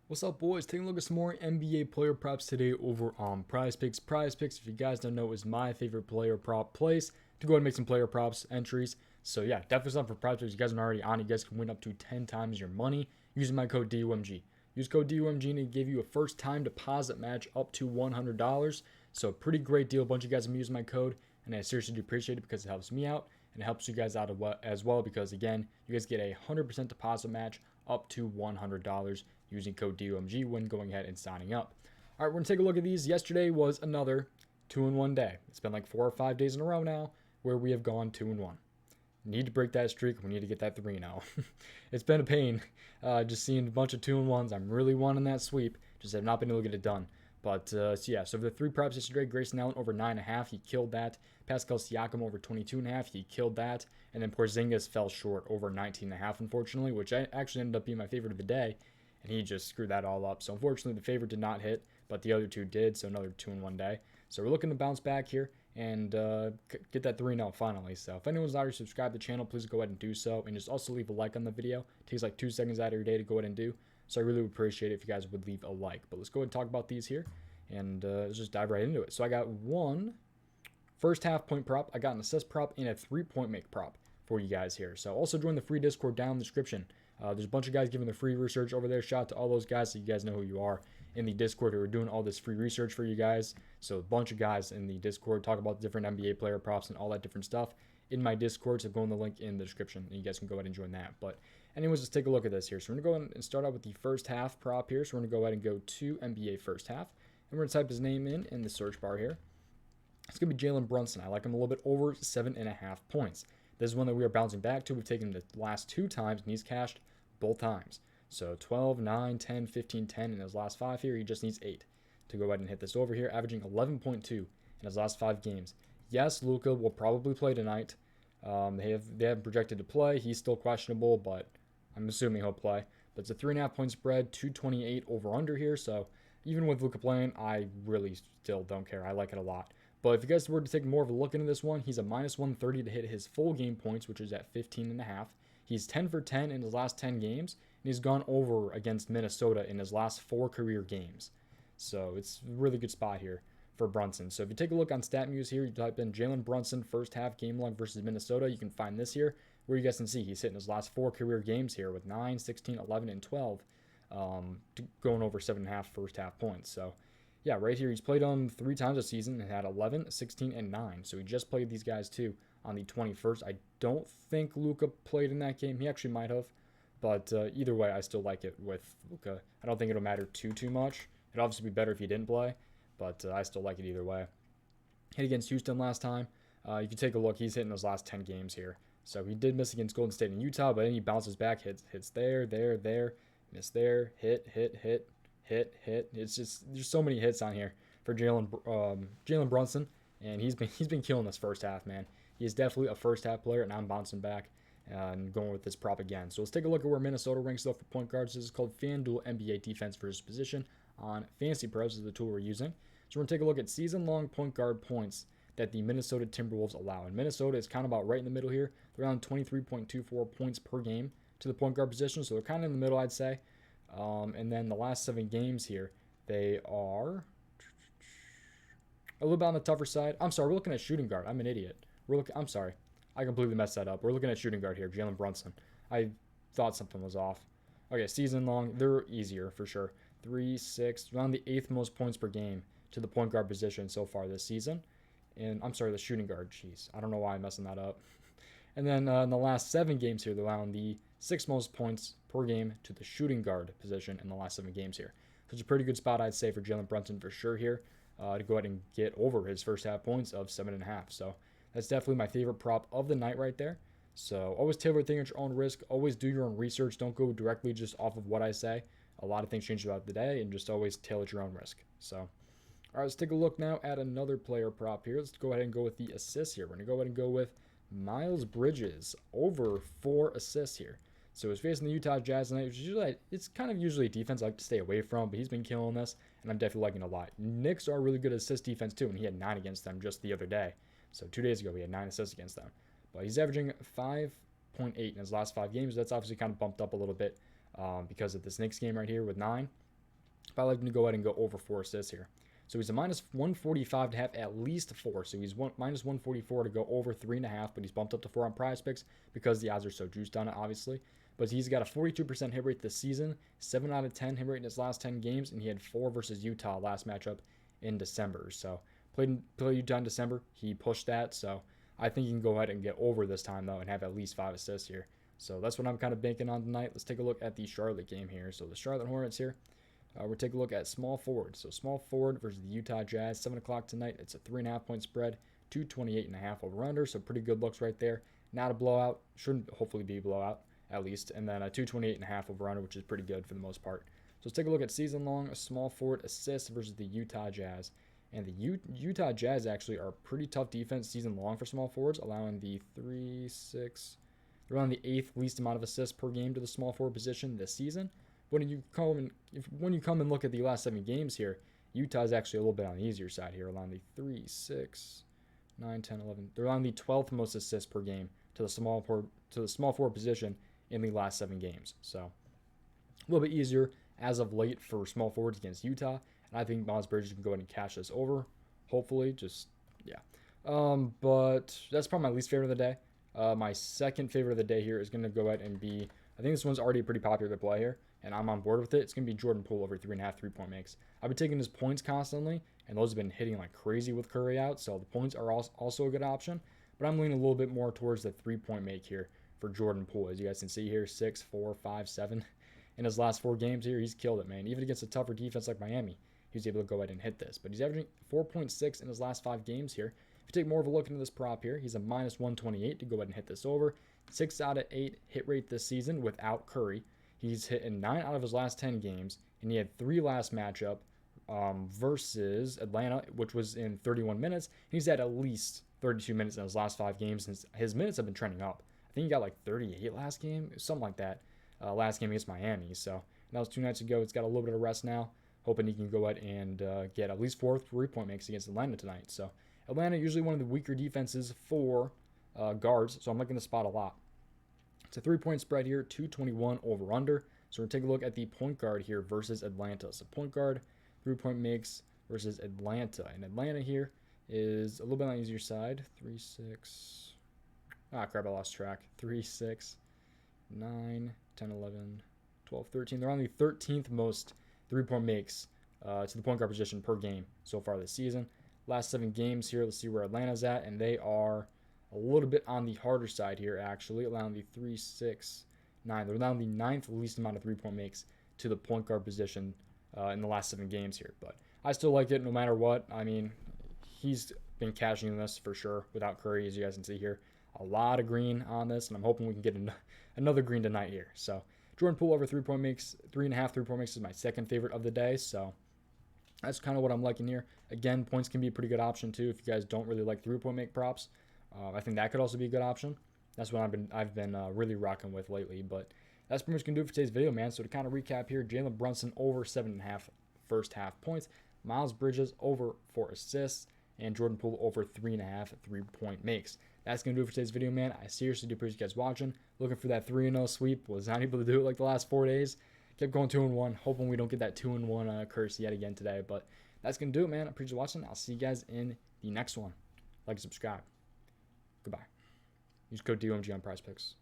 What's up, boys? Taking a look at some more NBA player props today over on PrizePicks. PrizePicks, if you guys don't know, is my favorite player prop place to go ahead and make some player props entries. So yeah, definitely something for PrizePicks. If you guys aren't already on, you guys can win up to 10 times your money using my code DOMG. Use code DOMG and it give you a first time deposit match up to $100. So pretty great deal. A bunch of you guys have been using my code, and I seriously do appreciate it because it helps me out and it helps you guys out as well because again, you guys get a 100% deposit match up to $100 using code DOMG when going ahead and signing up. All right, we're going to take a look at these. Yesterday was another 2-in-1 day. It's been like 4 or 5 days in a row now where we have gone 2-in-1. Need to break that streak. We need to get that 3 now. It's been a pain just seeing a bunch of 2-in-1s. I'm really wanting that sweep. Just have not been able to get it done. But so for the 3 props yesterday, Grayson Allen over 9.5, he killed that. Pascal Siakam over 22.5, he killed that. And then Porzingis fell short over 19.5, unfortunately, which actually ended up being my favorite of the day. And he just screwed that all up. So unfortunately, the favorite did not hit, but the other 2 did. So another 2-in-1 day. So we're looking to bounce back here and get that 3-0 finally. So if anyone's not already subscribed to the channel, please go ahead and do so. And just also leave a like on the video. It takes like 2 seconds out of your day to go ahead and do. So I really would appreciate it if you guys would leave a like. But let's go ahead and talk about these here. And let's just dive right into it. So I got one first half point prop. I got an assist prop and a 3-point make prop for you guys here. So also join the free Discord down in the description. There's a bunch of guys giving the free research over there. Shout out to all those guys so you guys know who you are in the Discord who are doing all this free research for you guys. So a bunch of guys in the Discord talk about the different NBA player props and all that different stuff in my Discord. So go in the link in the description and you guys can go ahead and join that. But anyways, let's take a look at this here. So we're going to go and start out with the first half prop here. So we're going to go ahead and go to NBA first half. And we're going to type his name in the search bar here. It's going to be Jalen Brunson. I like him a little bit over 7.5 points. This is one that we are bouncing back to. We've taken him the last 2 times, and he's cashed both times. So 12, 9, 10, 15, 10 in his last 5 here. He just needs 8 to go ahead and hit this over here, averaging 11.2 in his last 5 games. Yes, Luka will probably play tonight. They have projected to play. He's still questionable, but I'm assuming he'll play. But it's a 3.5 point spread, 228 over under here. So even with Luka playing, I really still don't care. I like it a lot. But if you guys were to take more of a look into this one, he's a minus 130 to hit his full game points, which is at 15.5. He's 10 for 10 in his last 10 games, and he's gone over against Minnesota in his last 4 career games. So it's a really good spot here for Brunson. So if you take a look on Statmuse here, you type in Jalen Brunson first half game log versus Minnesota, you can find this here, where you guys can see he's hitting his last 4 career games here with 9, 16, 11, and 12, going over 7.5 first half points. So yeah, right here, he's played them 3 times this season and had 11, 16, and 9. So he just played these guys too on the 21st. I don't think Luka played in that game. He actually might have. But either way, I still like it with Luka. I don't think it'll matter too much. It'd obviously be better if he didn't play. But I still like it either way. Hit against Houston last time. If you take a look, he's hitting those last 10 games here. So he did miss against Golden State and Utah, but then he bounces back, hits there, miss there, hit. It's just there's so many hits on here for Jalen Brunson, and he's been killing this first half, man. He is definitely a first half player, and I'm bouncing back and going with this prop again. So let's take a look at where Minnesota ranks though for point guards. This is called FanDuel NBA Defense versus Position on Fantasy Pros is the tool we're using. So we're gonna take a look at season-long point guard points that the Minnesota Timberwolves allow. And Minnesota is kind of about right in the middle here. They're around 23.24 points per game to the point guard position, so they're kind of in the middle, I'd say. And then the last 7 games here, they are a little bit on the tougher side. I'm sorry, we're looking at shooting guard. I'm an idiot. I'm sorry. I completely messed that up. We're looking at shooting guard here, Jalen Brunson. I thought something was off. Okay, season long, they're easier for sure. 3, 6, around the 8th most points per game to the point guard position so far this season. And I'm sorry, the shooting guard. Jeez, I don't know why I'm messing that up. And then in the last 7 games here, they're allowing the 6th most points per game to the shooting guard position in the last 7 games here. So it's a pretty good spot, I'd say, for Jalen Brunson for sure here to go ahead and get over his first half points of 7.5. So that's definitely my favorite prop of the night right there. So always tailor everything at your own risk. Always do your own research. Don't go directly just off of what I say. A lot of things change throughout the day, and just always tailor at your own risk. So, all right, let's take a look now at another player prop here. Let's go ahead and go with the assists here. We're going to go ahead and go with Miles Bridges over 4 assists here. So he's facing the Utah Jazz tonight, which is it's kind of usually a defense I like to stay away from, but he's been killing this, and I'm definitely liking it a lot. Knicks are really good assist defense too, and he had 9 against them just the other day. So 2 days ago, he had 9 assists against them. But he's averaging 5.8 in his last 5 games. That's obviously kind of bumped up a little bit because of this Knicks game right here with 9. But I like him to go ahead and go over 4 assists here. So he's a minus 145 to have at least 4. So he's minus 144 to go over 3.5, but he's bumped up to 4 on prize picks because the odds are so juiced on it, obviously. But he's got a 42% hit rate this season, 7 out of 10 hit rate in his last 10 games, and he had 4 versus Utah last matchup in December. So played Utah in December. He pushed that. So I think he can go ahead and get over this time, though, and have at least 5 assists here. So that's what I'm kind of banking on tonight. Let's take a look at the Charlotte game here. So the Charlotte Hornets here. We'll take a look at small forward. So small forward versus the Utah Jazz, 7 o'clock tonight. It's a 3.5 point spread, 228.5 over under. So pretty good looks right there. Not a blowout. Shouldn't hopefully be a blowout at least. And then a 228.5 over under, which is pretty good for the most part. So let's take a look at season long, a small forward assist versus the Utah Jazz. And the Utah Jazz actually are pretty tough defense season long for small forwards, allowing the 8th least amount of assists per game to the small forward position this season. When you come and look at the last 7 games here, Utah is actually a little bit on the easier side here, allowing the 3, 6, 9, 10, 11. They're allowing the 12th most assists per game to the small forward position in the last 7 games. So a little bit easier as of late for small forwards against Utah, and I think Miles Bridges can go ahead and cash this over. Hopefully, just yeah. But that's probably my least favorite of the day. My second favorite of the day here is going to go ahead and be, I think this one's already a pretty popular play here, and I'm on board with it. It's going to be Jordan Poole over 3.5 3-point makes. I've been taking his points constantly, and those have been hitting like crazy with Curry out, so the points are also a good option. But I'm leaning a little bit more towards the 3-point make here for Jordan Poole. As you guys can see here, 6, 4, 5, 7. In his last 4 games here, he's killed it, man. Even against a tougher defense like Miami, he was able to go ahead and hit this. But he's averaging 4.6 in his last 5 games here. If you take more of a look into this prop here, he's a minus 128 to go ahead and hit this over. 6 out of 8 hit rate this season without Curry. He's hit in 9 out of his last 10 games, and he had 3 last matchup versus Atlanta, which was in 31 minutes. He's had at least 32 minutes in his last 5 games, and his minutes have been trending up. I think he got like 38 last game, something like that, last game against Miami. So that was 2 nights ago. It's got a little bit of rest now, hoping he can go ahead and get at least 4 3-point makes against Atlanta tonight. So Atlanta usually one of the weaker defenses for guards, so I'm liking the spot a lot. It's a 3-point spread here, 221 over under. So we're going to take a look at the point guard here versus Atlanta. So point guard, 3-point makes versus Atlanta. And Atlanta here is a little bit on the easier side. 3, 6. Ah, crap, I lost track. 3, 6, 9, 10, 11, 12, 13. They're on the 13th most 3-point makes to the point guard position per game so far this season. Last 7 games here, let's see where Atlanta's at, and they are a little bit on the harder side here, actually, allowing the 3, 6, 9. They're allowing the 9th least amount of 3-point makes to the point guard position in the last 7 games here. But I still like it no matter what. I mean, he's been cashing in this for sure without Curry, as you guys can see here. A lot of green on this, and I'm hoping we can get another green tonight here. So Jordan Poole over 3-point makes, 3.5 3-point makes is my second favorite of the day. So that's kind of what I'm liking here. Again, points can be a pretty good option too if you guys don't really like 3-point make props. I think that could also be a good option. That's what I've been really rocking with lately. But that's pretty much going to do it for today's video, man. So to kind of recap here, Jalen Brunson over 7.5 first half points. Miles Bridges over 4 assists. And Jordan Poole over 3.5 3-point makes. That's going to do it for today's video, man. I seriously do appreciate you guys watching. Looking for that 3-0 sweep. Was not able to do it like the last 4 days. Kept going 2-1. Hoping we don't get that 2-1 curse yet again today. But that's going to do it, man. I appreciate you watching. I'll see you guys in the next one. Like and subscribe. Goodbye. Use code DOMG on prizepicks.